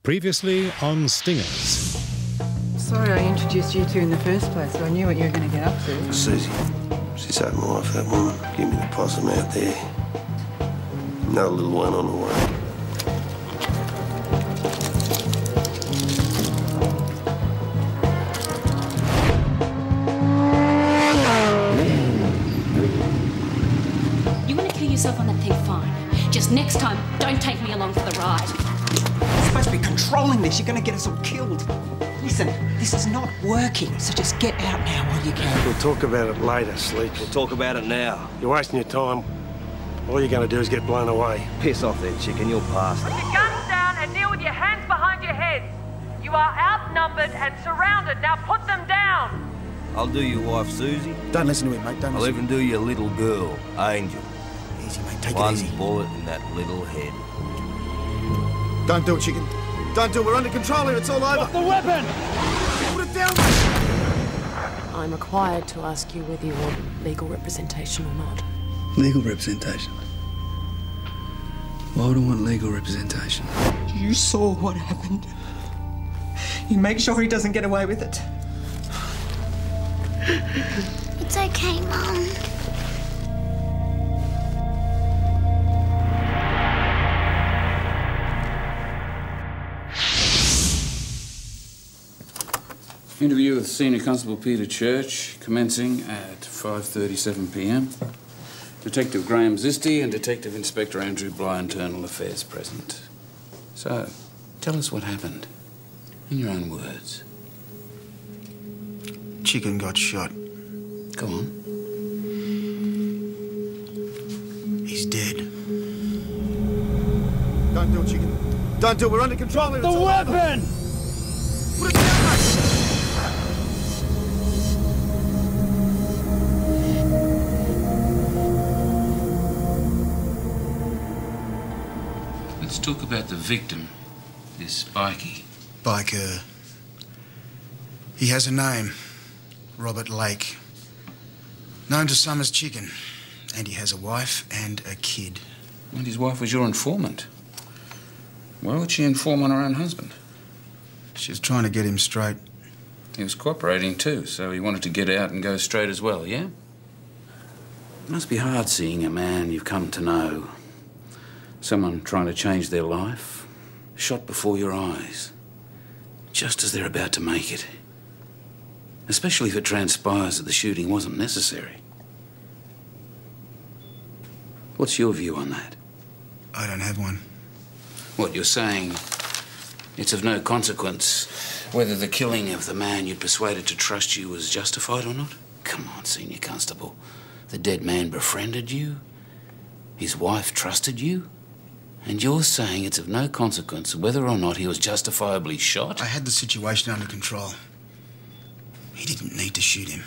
Previously on Stingers. Sorry I introduced you two in the first place, but I knew what you were going to get up to. Susie, she's had my life, that woman. Give me the possum out there. Another little one on the way. You want to kill yourself on that thing, fine. Just next time, don't take me along for the ride. You're supposed to be controlling this. You're going to get us all killed. Listen, this is not working, so just get out now while you can. We'll talk about it later, Sleep. We'll talk about it now. You're wasting your time. All you're going to do is get blown away. Piss off then, chicken. You're past it. Put your guns down and kneel with your hands behind your heads. You are outnumbered and surrounded. Now put them down. I'll do your wife, Susie. Don't listen to him, mate. Don't I'll listen. even do your little girl, Angel. Easy, mate. Take One it easy. bullet in that little head. Don't do it, chicken. Don't do it. We're under control here. It's all over. Drop the weapon! Put it down. I'm required to ask you whether you want legal representation or not. Legal representation? Why would I want legal representation? You saw what happened. You make sure he doesn't get away with it. It's okay, Mum. Interview with Senior Constable Peter Church, commencing at 5:37 p.m. Detective Graham Zisti and Detective Inspector Andrew Bly, Internal Affairs, present. So, tell us what happened, in your own words. Chicken got shot. Go on. He's dead. Don't do it, chicken. Don't do it. We're under control here. The weapon! Put it down, mate. Let's talk about the victim, this bikie. Biker. He has a name. Robert Lake. Known to some as Chicken. And he has a wife and a kid. And his wife was your informant. Why would she inform on her own husband? She was trying to get him straight. He was cooperating too, so he wanted to get out and go straight as well, yeah? It must be hard seeing a man you've come to know, someone trying to change their life, shot before your eyes, just as they're about to make it. Especially if it transpires that the shooting wasn't necessary. What's your view on that? I don't have one. What, you're saying it's of no consequence whether the killing of the man you'd persuaded to trust you was justified or not? Come on, Senior Constable. The dead man befriended you, his wife trusted you, and you're saying it's of no consequence whether or not he was justifiably shot? I had the situation under control. He didn't need to shoot him.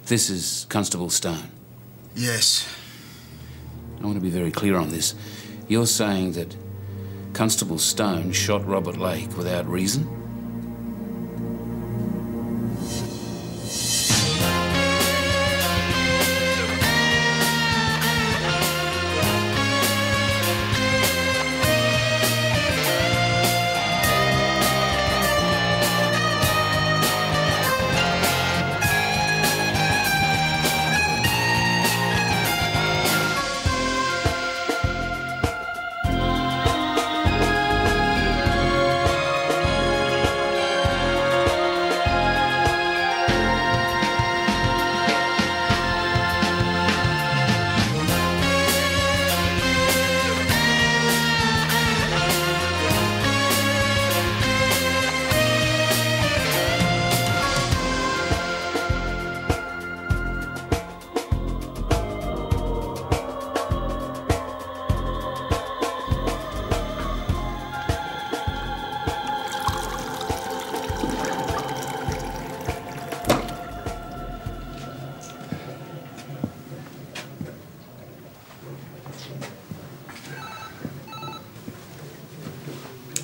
This is Constable Stone? Yes. I want to be very clear on this. You're saying that Constable Stone shot Robert Lake without reason?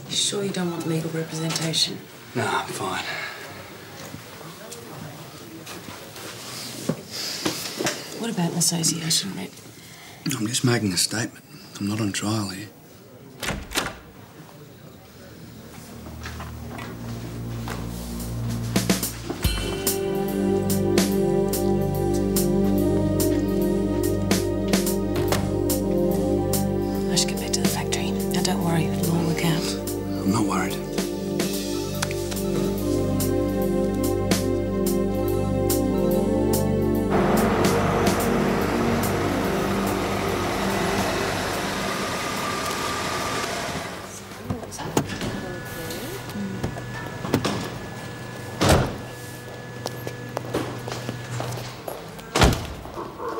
You sure you don't want legal representation? No, I'm fine. What about an association rep? I'm just making a statement. I'm not on trial here. worried.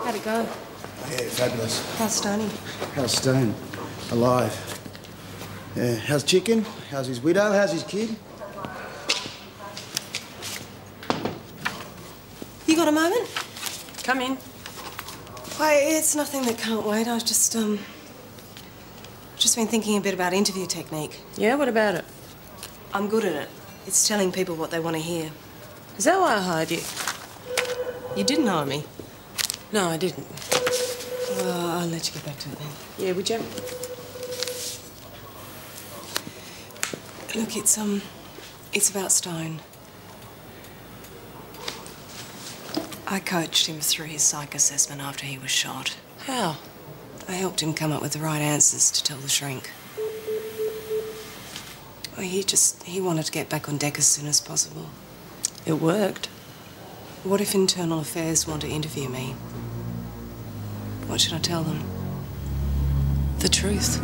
How'd it go? Yeah, fabulous. How's Stoney? How's Stone? Alive. Yeah, how's Chicken? How's his widow? How's his kid? You got a moment? Come in. Why, it's nothing that can't wait. I've just been thinking a bit about interview technique. Yeah, what about it? I'm good at it. It's telling people what they want to hear. Is that why I hired you? You didn't hire me. No, I didn't. Well, I'll let you get back to it then. Yeah, would you? Look, it's about Stone. I coached him through his psych assessment after he was shot. How? I helped him come up with the right answers to tell the shrink. Well, he wanted to get back on deck as soon as possible. It worked. What if Internal Affairs want to interview me? What should I tell them? The truth.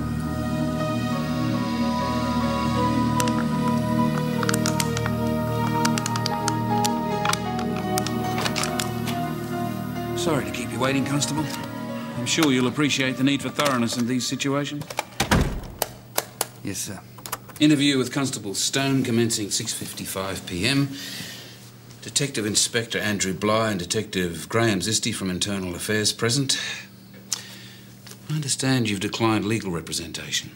Sorry to keep you waiting, Constable. I'm sure you'll appreciate the need for thoroughness in these situations. Yes, sir. Interview with Constable Stone commencing 6:55 p.m. Detective Inspector Andrew Bly and Detective Graham Zisti from Internal Affairs present. I understand you've declined legal representation.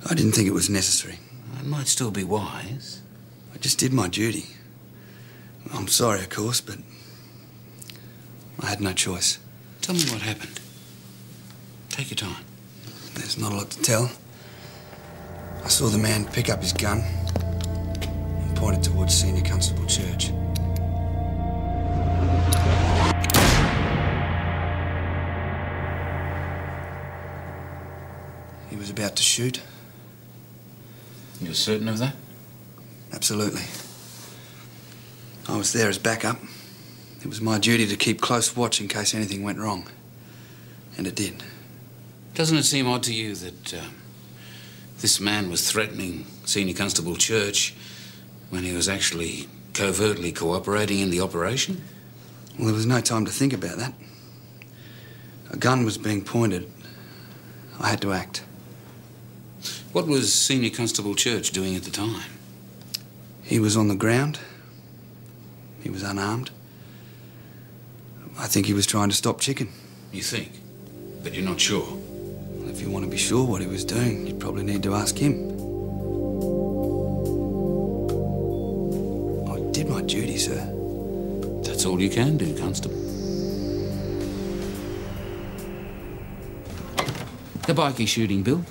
I didn't think it was necessary. It might still be wise. I just did my duty. I'm sorry, of course, but I had no choice. Tell me what happened. Take your time. There's not a lot to tell. I saw the man pick up his gun and point it towards Senior Constable Church. He was about to shoot. You're certain of that? Absolutely. I was there as backup. It was my duty to keep close watch in case anything went wrong. And it did. Doesn't it seem odd to you that this man was threatening Senior Constable Church when he was actually covertly cooperating in the operation? Well, there was no time to think about that. A gun was being pointed. I had to act. What was Senior Constable Church doing at the time? He was on the ground. He was unarmed. I think he was trying to stop Chicken. You think? But you're not sure? Well, if you want to be sure what he was doing, you'd probably need to ask him. I did my duty, sir. That's all you can do, Constable. The bikie shooting, Bill.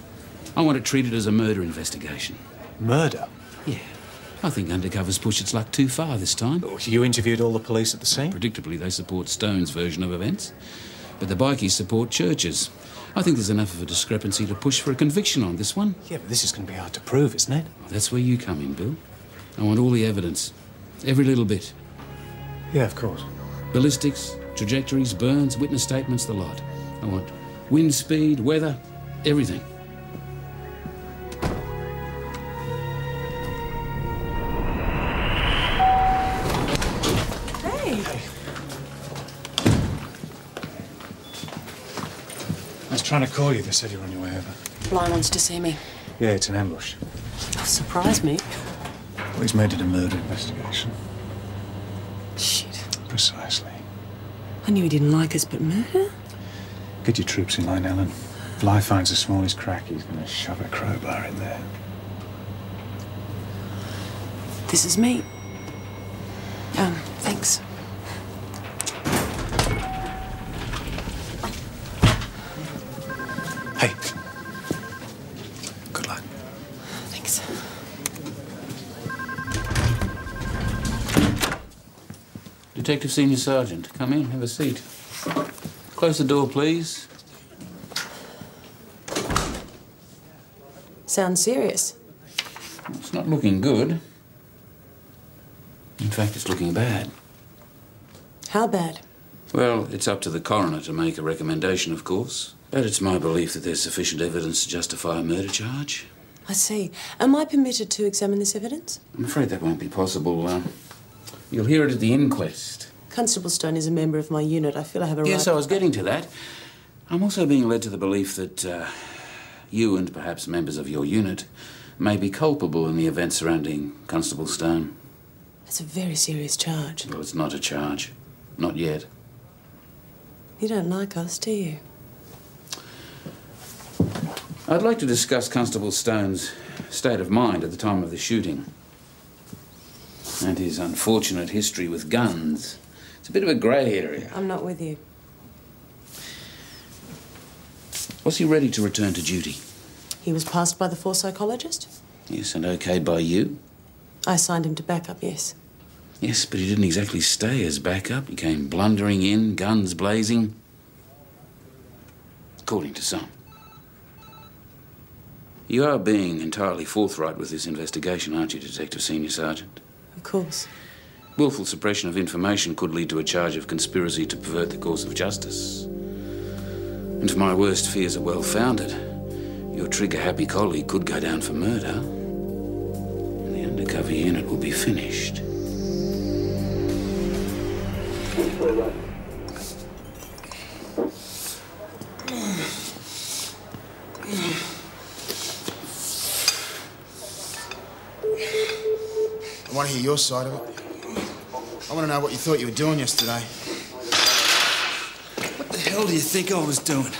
I want to treat it as a murder investigation. Murder? Yeah. I think undercover's pushed its luck too far this time. You interviewed all the police at the scene? Predictably, they support Stone's version of events. But the bikies support Church's. I think there's enough of a discrepancy to push for a conviction on this one. Yeah, but this is going to be hard to prove, isn't it? Well, that's where you come in, Bill. I want all the evidence. Every little bit. Yeah, of course. Ballistics, trajectories, burns, witness statements, the lot. I want wind speed, weather, everything. I was trying to call you. They said you were on your way over. Bly wants to see me. Yeah, it's an ambush. Surprise me. Well, he's made it a murder investigation. Shit. Precisely. I knew he didn't like us, but murder? Get your troops in line, Ellen. If Bly finds the smallest crack, he's going to shove a crowbar in there. This is me. Thanks. Hey. Good luck. Thanks. Detective Senior Sergeant, come in, have a seat. Close the door, please. Sounds serious. It's not looking good. In fact, it's looking bad. How bad? Well, it's up to the coroner to make a recommendation, of course. But it's my belief that there's sufficient evidence to justify a murder charge. I see. Am I permitted to examine this evidence? I'm afraid that won't be possible. You'll hear it at the inquest. Constable Stone is a member of my unit. I feel I have a right... Yes, I was getting to that. I'm also being led to the belief that you and perhaps members of your unit may be culpable in the events surrounding Constable Stone. That's a very serious charge. Well, it's not a charge. Not yet. You don't like us, do you? I'd like to discuss Constable Stone's state of mind at the time of the shooting. And his unfortunate history with guns. It's a bit of a grey area. I'm not with you. Was he ready to return to duty? He was passed by the 4 psychologist? Yes, and okayed by you? I assigned him to backup, yes. Yes, but he didn't exactly stay as backup. He came blundering in, guns blazing. According to some. You are being entirely forthright with this investigation, aren't you, Detective Senior Sergeant? Of course. Willful suppression of information could lead to a charge of conspiracy to pervert the course of justice. And if my worst fears are well-founded, your trigger-happy colleague could go down for murder, and the undercover unit will be finished. I want to hear your side of it. I want to know what you thought you were doing yesterday. What the hell do you think I was doing?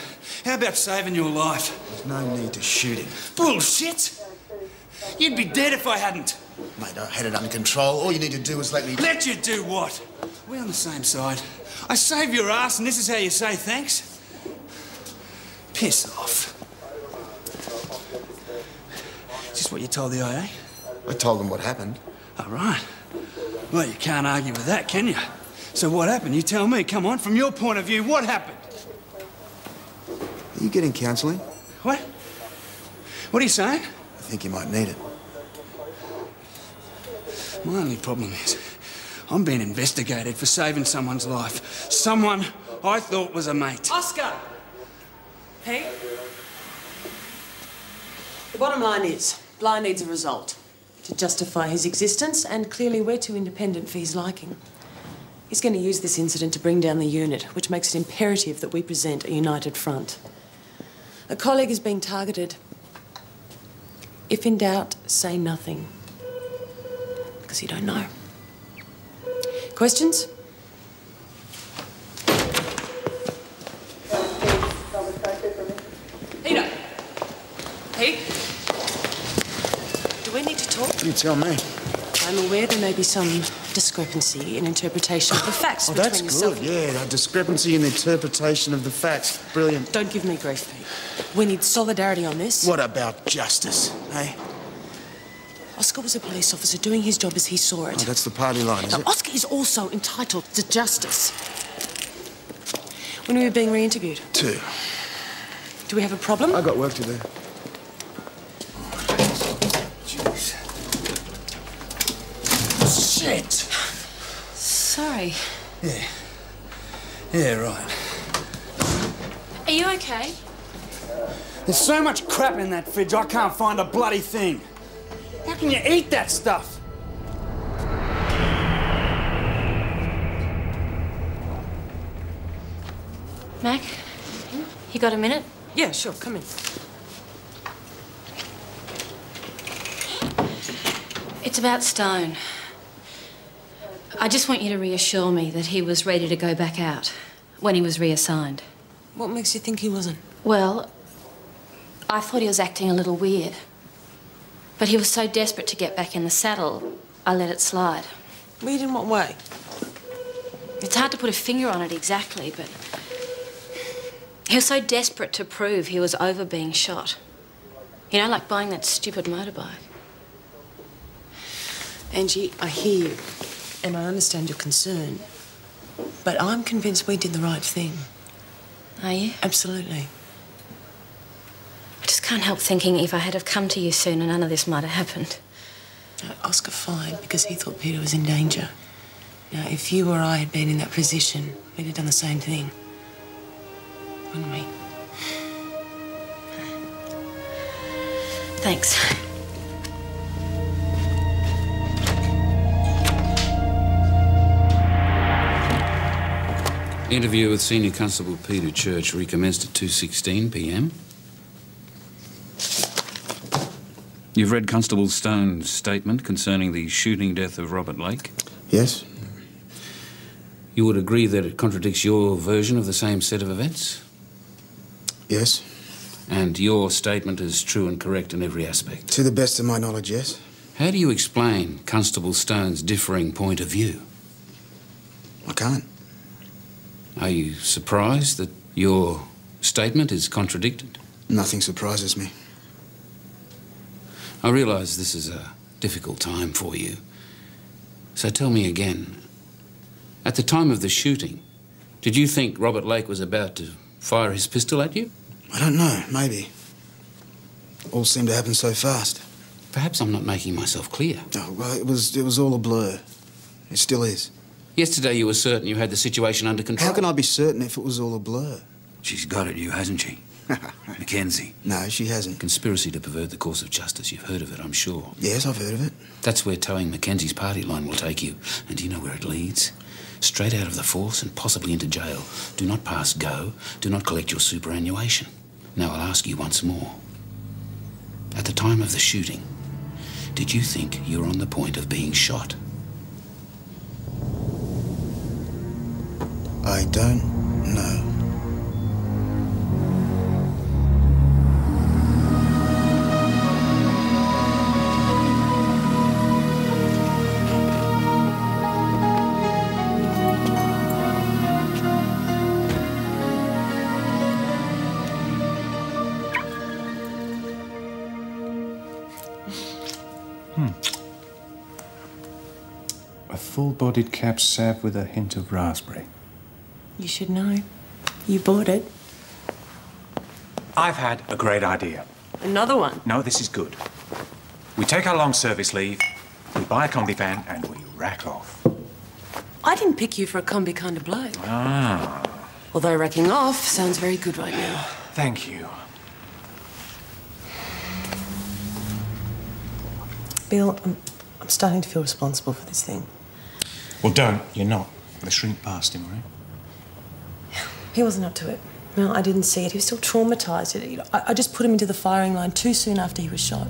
How about saving your life? There's no need to shoot him. Bullshit! You'd be dead if I hadn't. Mate, I had it under control. All you need to do is let me... Let you do what? We're on the same side. I saved your ass and this is how you say thanks? Piss off. Is this what you told the IA? I told them what happened. All right. Well, you can't argue with that, can you? So what happened? You tell me. Come on, from your point of view, what happened? Are you getting counselling? What? What are you saying? I think you might need it. My only problem is I'm being investigated for saving someone's life. Someone I thought was a mate. Oscar! Hey? The bottom line is, Bly needs a result to justify his existence, and clearly we're too independent for his liking. He's going to use this incident to bring down the unit, which makes it imperative that we present a united front. A colleague is being targeted. If in doubt, say nothing. Because you don't know. Questions? Peter! Pete? Do we need to talk? You tell me. I'm aware there may be some discrepancy in interpretation of the facts between that's yourself good, yeah. A discrepancy in the interpretation of the facts. Brilliant. Don't give me grief, Pete. We need solidarity on this. What about justice, eh? Oscar was a police officer doing his job as he saw it. Oh, that's the party line, is now, it? Oscar is also entitled to justice. When were you being re-interviewed? 2. Do we have a problem? I got work to do. Jeez. Shit! Sorry. Yeah. Yeah, right. Are you okay? There's so much crap in that fridge, I can't find a bloody thing. How can you eat that stuff? Mac, you got a minute? Yeah, sure, come in. It's about Stone. I just want you to reassure me that he was ready to go back out when he was reassigned. What makes you think he wasn't? Well, I thought he was acting a little weird. But he was so desperate to get back in the saddle, I let it slide. Weird in what way? It's hard to put a finger on it exactly, but he was so desperate to prove he was over being shot. You know, like buying that stupid motorbike. Angie, I hear you, and I understand your concern, but I'm convinced we did the right thing. Are you? Absolutely. I just can't help thinking if I had have come to you sooner, none of this might have happened. Oscar fired because he thought Peter was in danger. Now, if you or I had been in that position, we'd have done the same thing. Wouldn't we? Thanks. Interview with Senior Constable Peter Church recommenced at 2:16 p.m. You've read Constable Stone's statement concerning the shooting death of Robert Lake? Yes. You would agree that it contradicts your version of the same set of events? Yes. And your statement is true and correct in every aspect? To the best of my knowledge, yes. How do you explain Constable Stone's differing point of view? I can't. Are you surprised that your statement is contradicted? Nothing surprises me. I realise this is a difficult time for you. So tell me again, at the time of the shooting, did you think Robert Lake was about to fire his pistol at you? I don't know, maybe. All seemed to happen so fast. Perhaps I'm not making myself clear. Oh, well, it was all a blur. It still is. Yesterday you were certain you had the situation under control. How can I be certain if it was all a blur? She's got at you, hasn't she? Mackenzie. No, she hasn't. Conspiracy to pervert the course of justice. You've heard of it, I'm sure. Yes, I've heard of it. That's where towing Mackenzie's party line will take you. And do you know where it leads? Straight out of the force and possibly into jail. Do not pass go. Do not collect your superannuation. Now I'll ask you once more. At the time of the shooting, did you think you were on the point of being shot? I don't know. A full-bodied cab served with a hint of raspberry. You should know. You bought it. I've had a great idea. Another one? No, this is good. We take our long service leave, we buy a combi van, and we rack off. I didn't pick you for a combi kind of bloke. Ah. Although racking off sounds very good right now. Thank you. Bill, I'm starting to feel responsible for this thing. Well, don't. You're not. They shrink past him, right? He wasn't up to it. No, I didn't see it. He was still traumatised. I just put him into the firing line too soon after he was shot.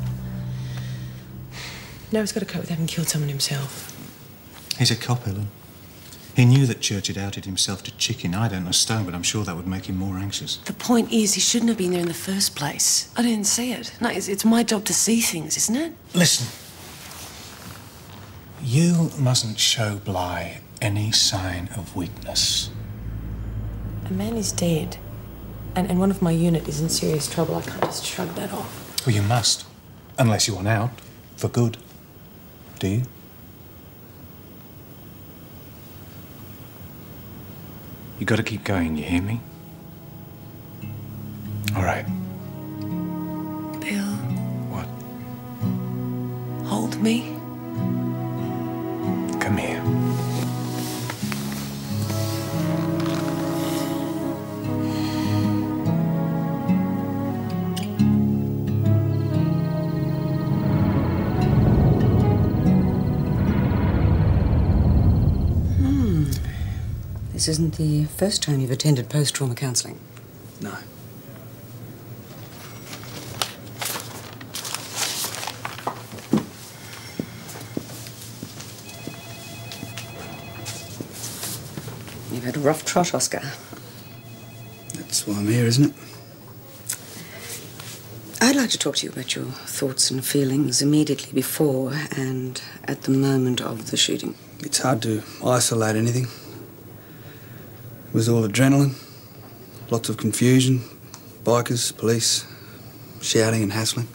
Now he's got to cope with having killed someone himself. He's a cop, Ellen. He knew that Church had outed himself to Chicken. I don't know Stone, but I'm sure that would make him more anxious. The point is, he shouldn't have been there in the first place. I didn't see it. No, it's my job to see things, isn't it? Listen. You mustn't show Bligh any sign of weakness. A man is dead, and one of my unit is in serious trouble. I can't just shrug that off. Well, you must. Unless you want out. For good. Do you? You gotta keep going, you hear me? All right. Bill. What? Hold me. Come here. This isn't the first time you've attended post-trauma counselling. No. You've had a rough trot, Oscar. That's why I'm here, isn't it? I'd like to talk to you about your thoughts and feelings immediately before and at the moment of the shooting. It's hard to isolate anything. It was all adrenaline, lots of confusion, bikers, police, shouting and hassling.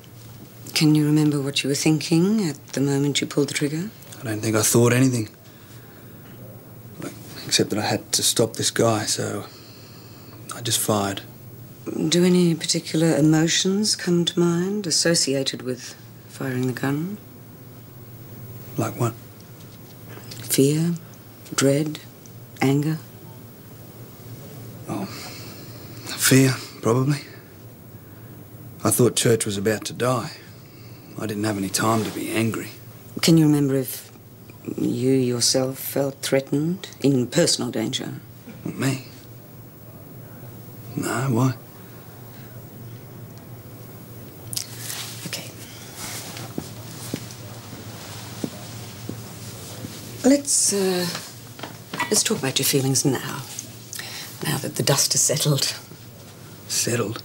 Can you remember what you were thinking at the moment you pulled the trigger? I don't think I thought anything. Except that I had to stop this guy, so I just fired. Do any particular emotions come to mind associated with firing the gun? Like what? Fear, dread, anger. Oh, fear, probably. I thought Church was about to die. I didn't have any time to be angry. Can you remember if you yourself felt threatened, in personal danger? Not me. No, why? Okay. Let's talk about your feelings now. Now that the dust has settled. Settled?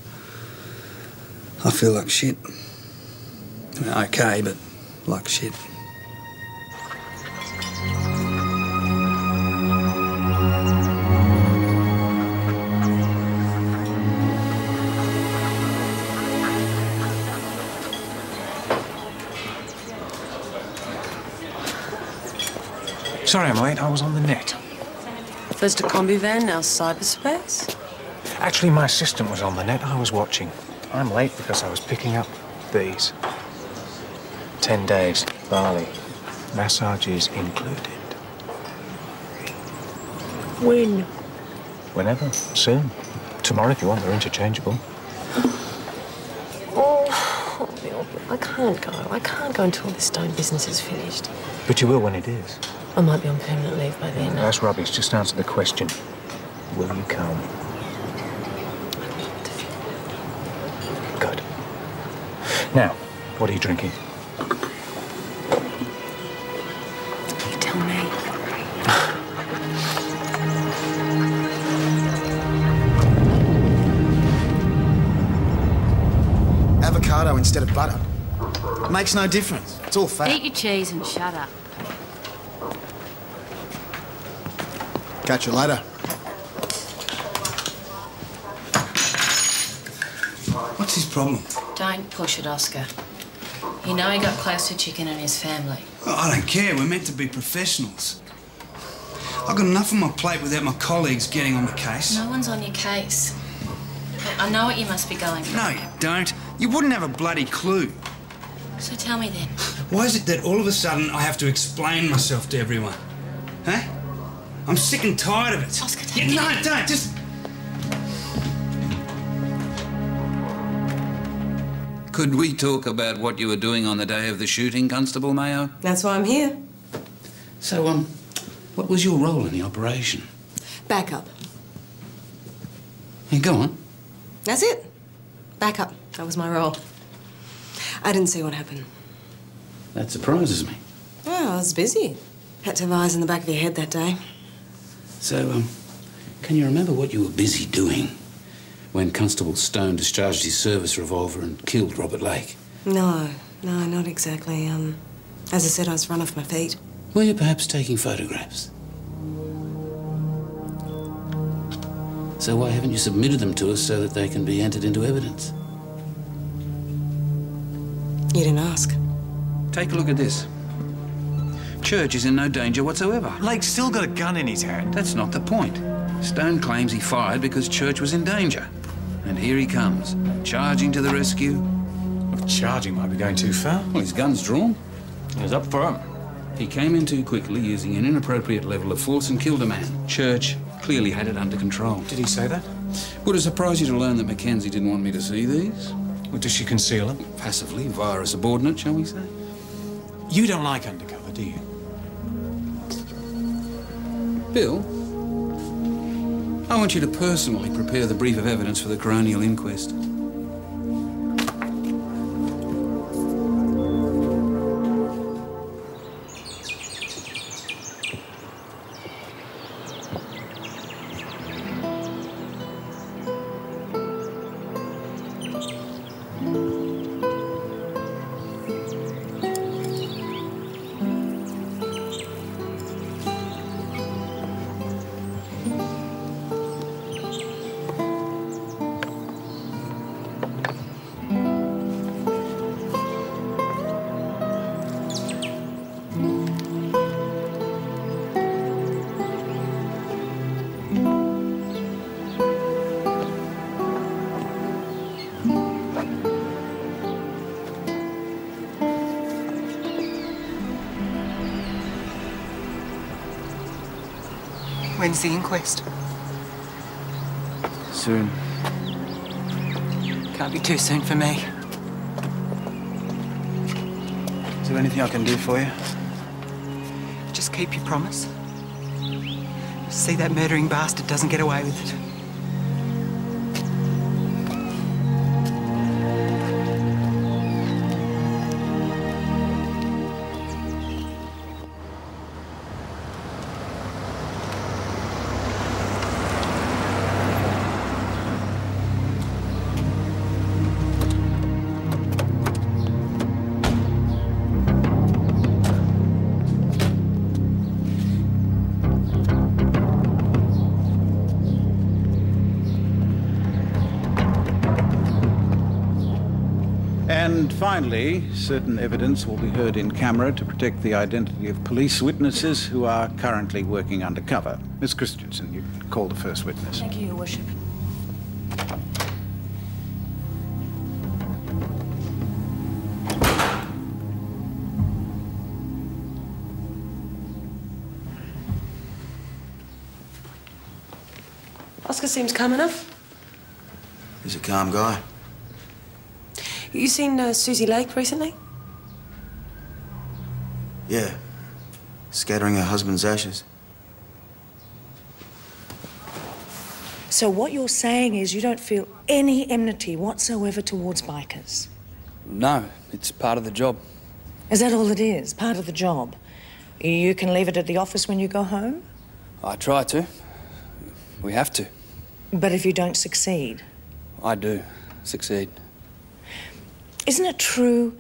I feel like shit. I mean, okay, but like shit. Sorry I'm late, I was on the net. First a combi van, now cyberspace. Actually, my assistant was on the net, I was watching. I'm late because I was picking up these. 10 days, Bali. Massages included. When? Whenever, soon. Tomorrow if you want, they're interchangeable. Oh, Bill, I can't go. I can't go until this stone business is finished. But you will when it is. I might be on permanent leave by then. That's rubbish. Just answer the question. Will you come? Good. Now, what are you drinking? You tell me. Avocado instead of butter. Makes no difference. It's all fat. Eat your cheese and shut up. Catch you later. What's his problem? Don't push it, Oscar. You know he got close to Chicken and his family. Well, I don't care. We're meant to be professionals. I've got enough on my plate without my colleagues getting on the case. No one's on your case. I know what you must be going through. No, you don't. You wouldn't have a bloody clue. So tell me then. Why is it that all of a sudden I have to explain myself to everyone? Huh? I'm sick and tired of it. Oscar, yeah, no, don't. Just... Could we talk about what you were doing on the day of the shooting, Constable Mayo? That's why I'm here. So, what was your role in the operation? Backup. Yeah, go on. That's it. Backup. That was my role. I didn't see what happened. That surprises me. Oh, I was busy. Had to have eyes in the back of your head that day. So, can you remember what you were busy doing when Constable Stone discharged his service revolver and killed Robert Lake? No, not exactly. As I said, I was run off my feet. Were you perhaps taking photographs? So why haven't you submitted them to us so that they can be entered into evidence? You didn't ask. Take a look at this. Church is in no danger whatsoever. Lake's still got a gun in his hand. That's not the point. Stone claims he fired because Church was in danger. And here he comes, charging to the rescue. Well, charging might be going too far. Well, his gun's drawn. It was up for him. He came in too quickly, using an inappropriate level of force, and killed a man. Church clearly had it under control. Did he say that? Would it surprise you to learn that Mackenzie didn't want me to see these? Well, does she conceal them? Passively, via a subordinate, shall we say? You don't like undercover, do you? Bill, I want you to personally prepare the brief of evidence for the coronial inquest. When's the inquest? Soon. Can't be too soon for me. Is there anything I can do for you? Just keep your promise. See that murdering bastard doesn't get away with it. And finally, certain evidence will be heard in camera to protect the identity of police witnesses who are currently working undercover. Miss Christensen, you can call the first witness. Thank you, Your Worship. Oscar seems calm enough. He's a calm guy. You seen Susie Lake recently? Yeah. Scattering her husband's ashes. So what you're saying is you don't feel any enmity whatsoever towards bikers? No, it's part of the job. Is that all it is? Part of the job? You can leave it at the office when you go home? I try to. We have to. But if you don't succeed? I do succeed. Isn't it true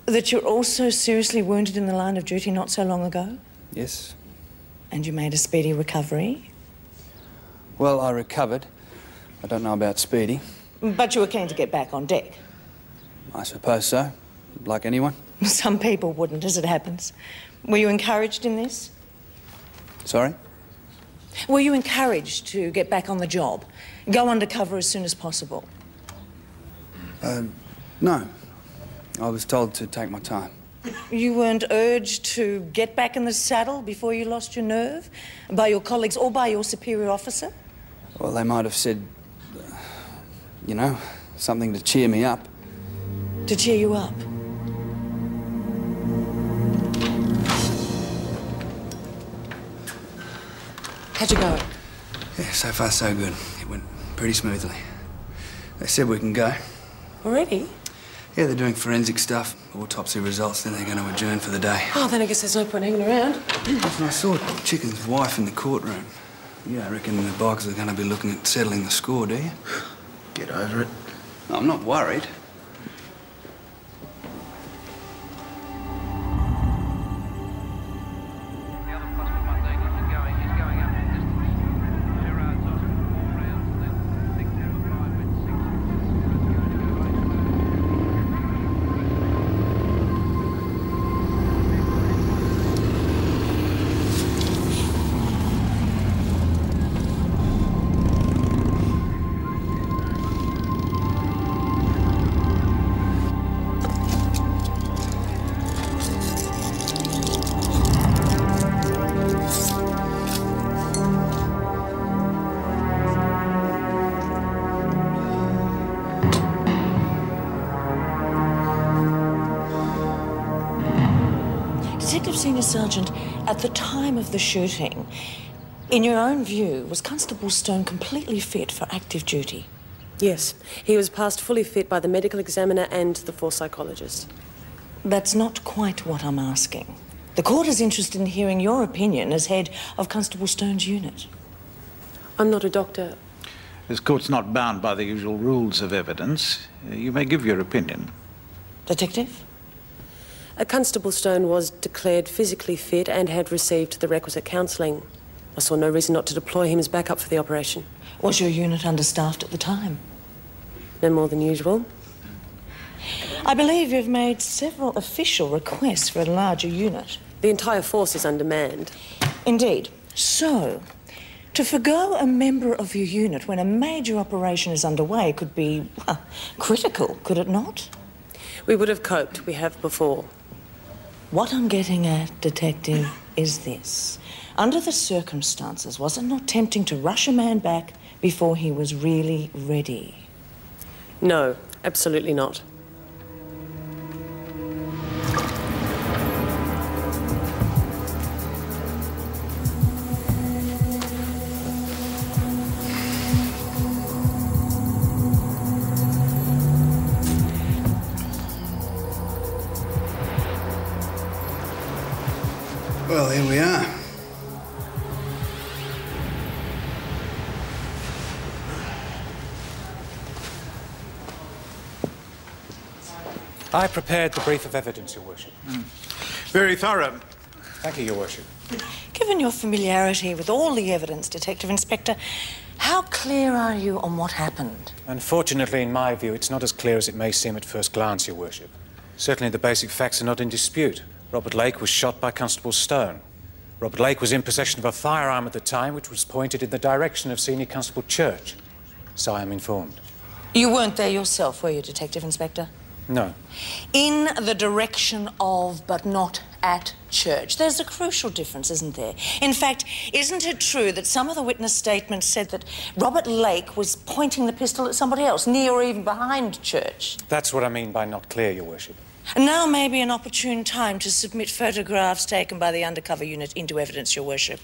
that you're also seriously wounded in the line of duty not so long ago? Yes. And you made a speedy recovery? Well, I recovered. I don't know about speedy. But you were keen to get back on deck? I suppose so. Like anyone. Some people wouldn't, as it happens. Were you encouraged in this? Sorry? Were you encouraged to get back on the job? Go undercover as soon as possible? No. I was told to take my time. You weren't urged to get back in the saddle before you lost your nerve? By your colleagues or by your superior officer? Well, they might have said, you know, something to cheer me up. To cheer you up? How'd you go? Yeah, so far so good. It went pretty smoothly. They said we can go. Already? Yeah, they're doing forensic stuff, autopsy results, then they're going to adjourn for the day. Oh, then I guess there's no point hanging around. I saw Chicken's wife in the courtroom. You don't reckon the bikers are going to be looking at settling the score, do you? Get over it. I'm not worried. Detective Senior Sergeant, at the time of the shooting, in your own view, was Constable Stone completely fit for active duty? Yes. He was passed fully fit by the medical examiner and the 4 psychologists. That's not quite what I'm asking. The court is interested in hearing your opinion as head of Constable Stone's unit. I'm not a doctor. This court's not bound by the usual rules of evidence. You may give your opinion. Detective? Constable Stone was declared physically fit and had received the requisite counselling. I saw no reason not to deploy him as backup for the operation. Was your unit understaffed at the time? No more than usual. I believe you've made several official requests for a larger unit. The entire force is undermanned. Indeed. So, to forgo a member of your unit when a major operation is underway could be, well, critical, could it not? We would have coped. We have before. What I'm getting at, Detective, is this. Under the circumstances, was it not tempting to rush a man back before he was really ready? No, absolutely not. Well, here we are. I prepared the brief of evidence, Your Worship. Very thorough. Thank you, Your Worship. Given your familiarity with all the evidence, Detective Inspector, how clear are you on what happened? Unfortunately, in my view, it's not as clear as it may seem at first glance, Your Worship. Certainly the basic facts are not in dispute. Robert Lake was shot by Constable Stone. Robert Lake was in possession of a firearm at the time which was pointed in the direction of Senior Constable Church. So I am informed. You weren't there yourself, were you, Detective Inspector? No. In the direction of, but not at church. There's a crucial difference, isn't there? In fact, isn't it true that some of the witness statements said that Robert Lake was pointing the pistol at somebody else, near or even behind church? That's what I mean by not clear, Your Worship. And now may be an opportune time to submit photographs taken by the undercover unit into evidence, Your Worship.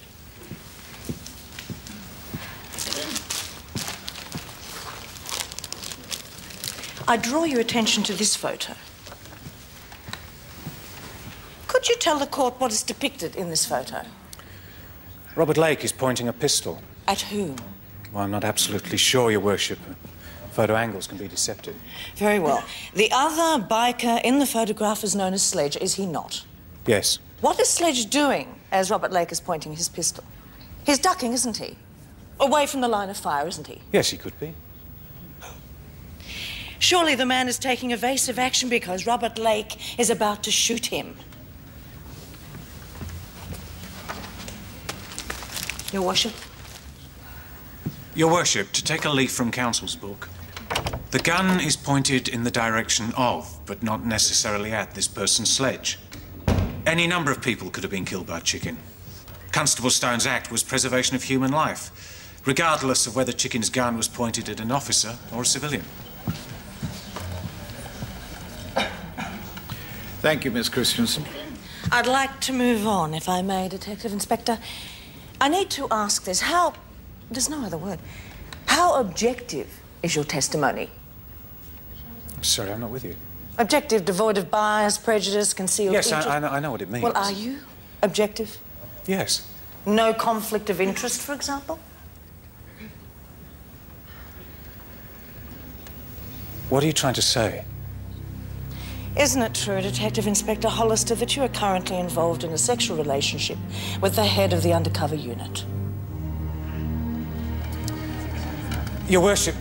I draw your attention to this photo. Could you tell the court what is depicted in this photo? Robert Lake is pointing a pistol. At whom? Well, I'm not absolutely sure, Your Worship. Photo angles can be deceptive. Very well. The other biker in the photograph is known as Sledge, is he not? Yes. What is Sledge doing as Robert Lake is pointing his pistol? He's ducking, isn't he? Away from the line of fire, isn't he? Yes, he could be. Surely the man is taking evasive action because Robert Lake is about to shoot him. Your Worship? Your Worship, to take a leaf from counsel's book, the gun is pointed in the direction of, but not necessarily at, this person's Sledge. Any number of people could have been killed by Chicken. Constable Stone's act was preservation of human life, regardless of whether Chicken's gun was pointed at an officer or a civilian. Thank you, Miss Christensen. I'd like to move on, if I may, Detective Inspector. I need to ask this. There's no other word. How objective is your testimony? I'm sorry, I'm not with you. Objective, devoid of bias, prejudice, concealed Yes, interest? I know what it means. Well, are you objective? Yes. No conflict of interest, for example? What are you trying to say? Isn't it true, Detective Inspector Hollister, that you are currently involved in a sexual relationship with the head of the undercover unit? Your Worship,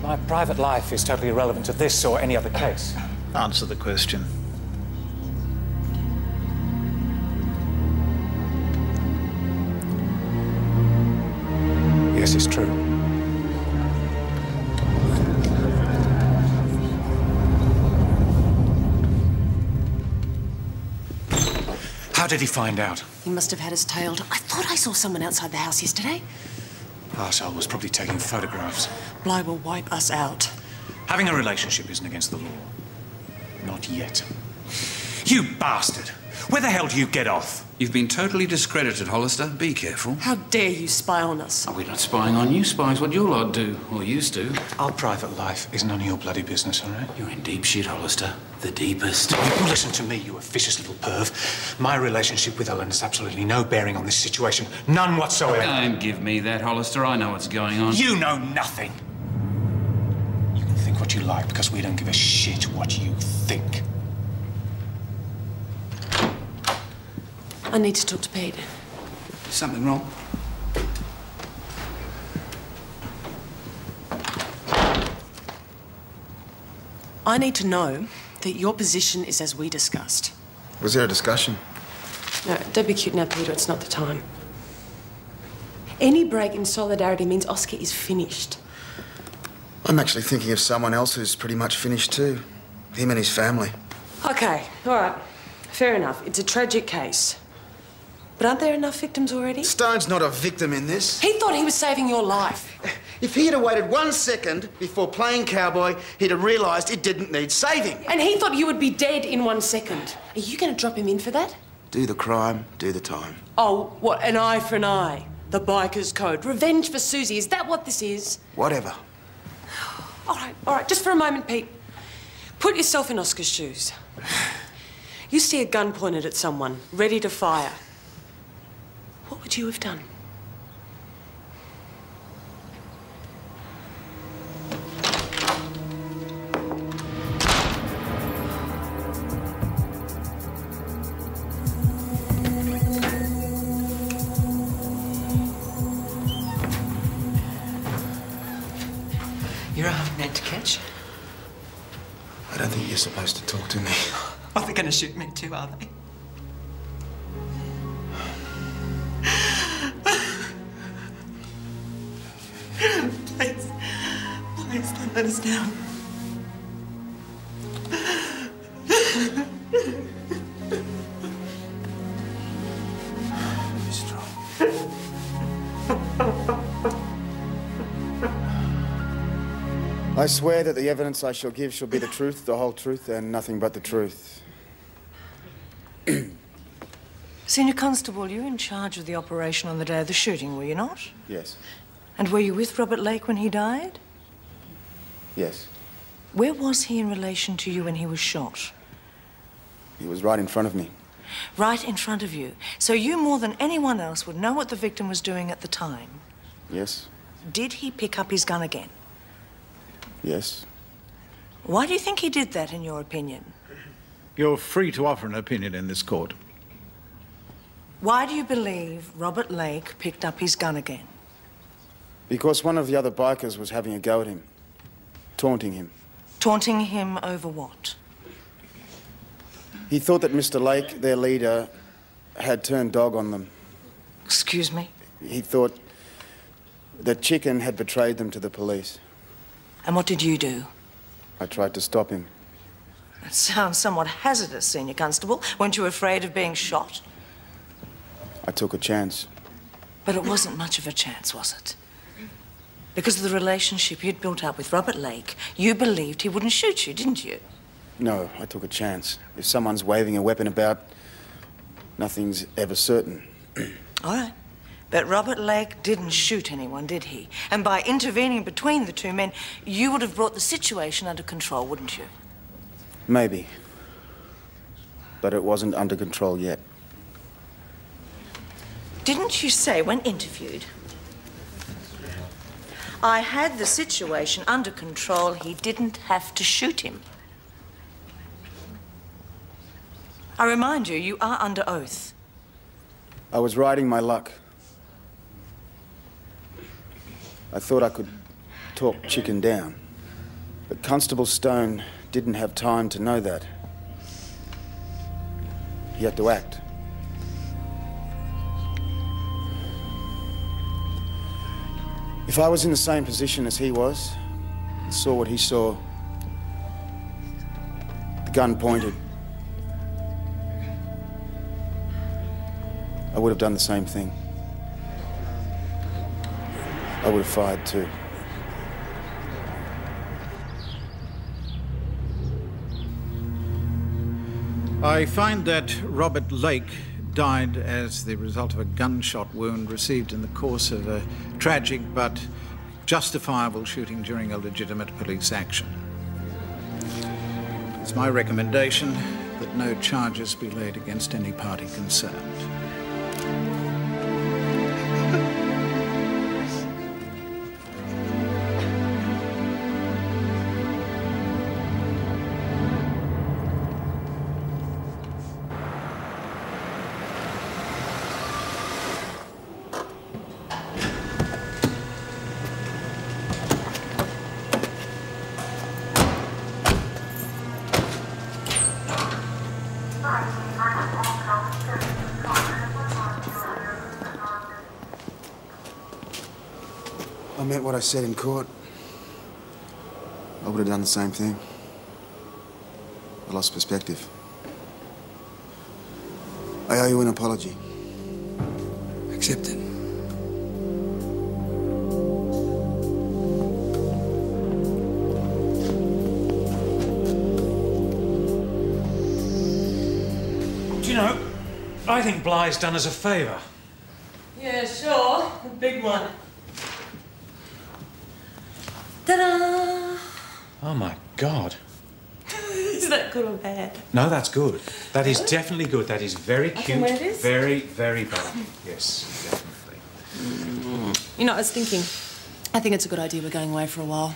my private life is totally irrelevant to this or any other case. Answer the question. Yes, it's true. How did he find out? He must have had us tailed. I thought I saw someone outside the house yesterday. Arsehole was probably taking photographs. Bly will wipe us out. Having a relationship isn't against the law. Not yet. You bastard! Where the hell do you get off? You've been totally discredited, Hollister. Be careful. How dare you spy on us? Oh, we're not spying on you. Spying's what your lot do, or used to. Our private life is none of your bloody business, all right? You're in deep shit, Hollister. The deepest. You listen to me, you officious little perv. My relationship with Ellen has absolutely no bearing on this situation. None whatsoever. Don't give me that, Hollister. I know what's going on. You know nothing. You can think what you like, because we don't give a shit what you think. I need to talk to Pete. Is something wrong? I need to know that your position is as we discussed. Was there a discussion? No, don't be cute now, Peter. It's not the time. Any break in solidarity means Oscar is finished. I'm actually thinking of someone else who's pretty much finished too. Him and his family. Okay, all right. Fair enough. It's a tragic case. But aren't there enough victims already? Stone's not a victim in this. He thought he was saving your life. If he had waited 1 second before playing cowboy, he'd have realised it didn't need saving. And he thought you would be dead in 1 second. Are you going to drop him in for that? Do the crime, do the time. Oh, what, an eye for an eye? The biker's code. Revenge for Susie. Is that what this is? Whatever. All right, just for a moment, Pete. Put yourself in Oscar's shoes. You see a gun pointed at someone, ready to fire. What would you have done? You're a hard man to catch. I don't think you're supposed to talk to me. Oh, they're going to shoot me too, are they? Please. Please don't let us down. Be strong. I swear that the evidence I shall give shall be the truth, the whole truth, and nothing but the truth. Senior Constable, you were in charge of the operation on the day of the shooting, were you not? Yes. And were you with Robert Lake when he died? Yes. Where was he in relation to you when he was shot? He was right in front of me. Right in front of you. So you, more than anyone else, would know what the victim was doing at the time. Yes. Did he pick up his gun again? Yes. Why do you think he did that, in your opinion? You're free to offer an opinion in this court. Why do you believe Robert Lake picked up his gun again? Because one of the other bikers was having a go at him, taunting him. Taunting him over what? He thought that Mr. Lake, their leader, had turned dog on them. Excuse me? He thought that Chicken had betrayed them to the police. And what did you do? I tried to stop him. That sounds somewhat hazardous, Senior Constable. Weren't you afraid of being shot? I took a chance. But it wasn't much of a chance, was it? Because of the relationship you'd built up with Robert Lake, you believed he wouldn't shoot you, didn't you? No, I took a chance. If someone's waving a weapon about, nothing's ever certain. All right. But Robert Lake didn't shoot anyone, did he? And by intervening between the two men, you would have brought the situation under control, wouldn't you? Maybe. But it wasn't under control yet. Didn't you say when interviewed, I had the situation under control, he didn't have to shoot him? I remind you, you are under oath. I was riding my luck. I thought I could talk Chicken down. But Constable Stone didn't have time to know that. He had to act. If I was in the same position as he was, and saw what he saw, the gun pointed, I would have done the same thing. I would have fired too. I find that Robert Lake died as the result of a gunshot wound received in the course of a tragic but justifiable shooting during a legitimate police action. It's my recommendation that no charges be laid against any party concerned. I meant what I said in court. I would have done the same thing. I lost perspective. I owe you an apology. Accept it. Do you know, I think Bly's done us a favour. Yeah, sure. A big one. Ta-da! Oh, my God. Is that good or bad? No, that's good. That is definitely good. That is very cute. can wear this? Very, very bold. Yes, definitely. You know, I was thinking, I think it's a good idea we're going away for a while.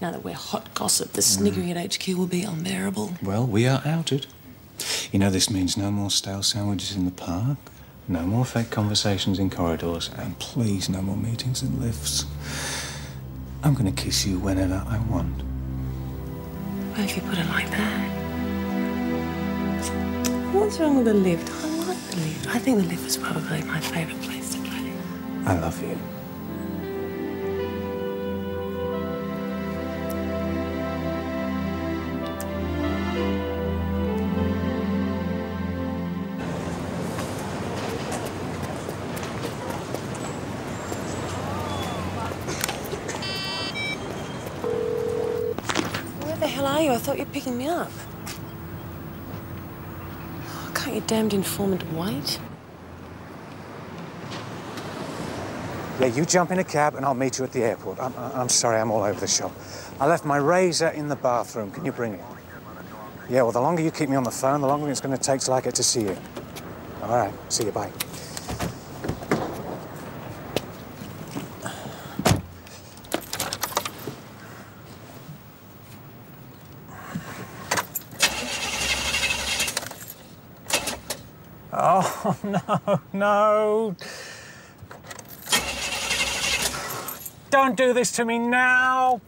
Now that we're hot gossip, the sniggering at HQ will be unbearable. Well, we are outed. You know, this means no more stale sandwiches in the park, no more fake conversations in corridors, and please, no more meetings in lifts. I'm going to kiss you whenever I want. Well, if you put it like that. What's wrong with the lift? I like the lift. I think the lift is probably my favourite place to play. I love you. Where the hell are you? I thought you were picking me up. Oh, can't your damned informant wait? Yeah, you jump in a cab and I'll meet you at the airport. I'm sorry, I'm all over the shop. I left my razor in the bathroom. Can you bring it? Yeah, well, the longer you keep me on the phone, the longer it's going to take till I get to see you. All right, see you, bye. Oh, no, no. Don't do this to me now.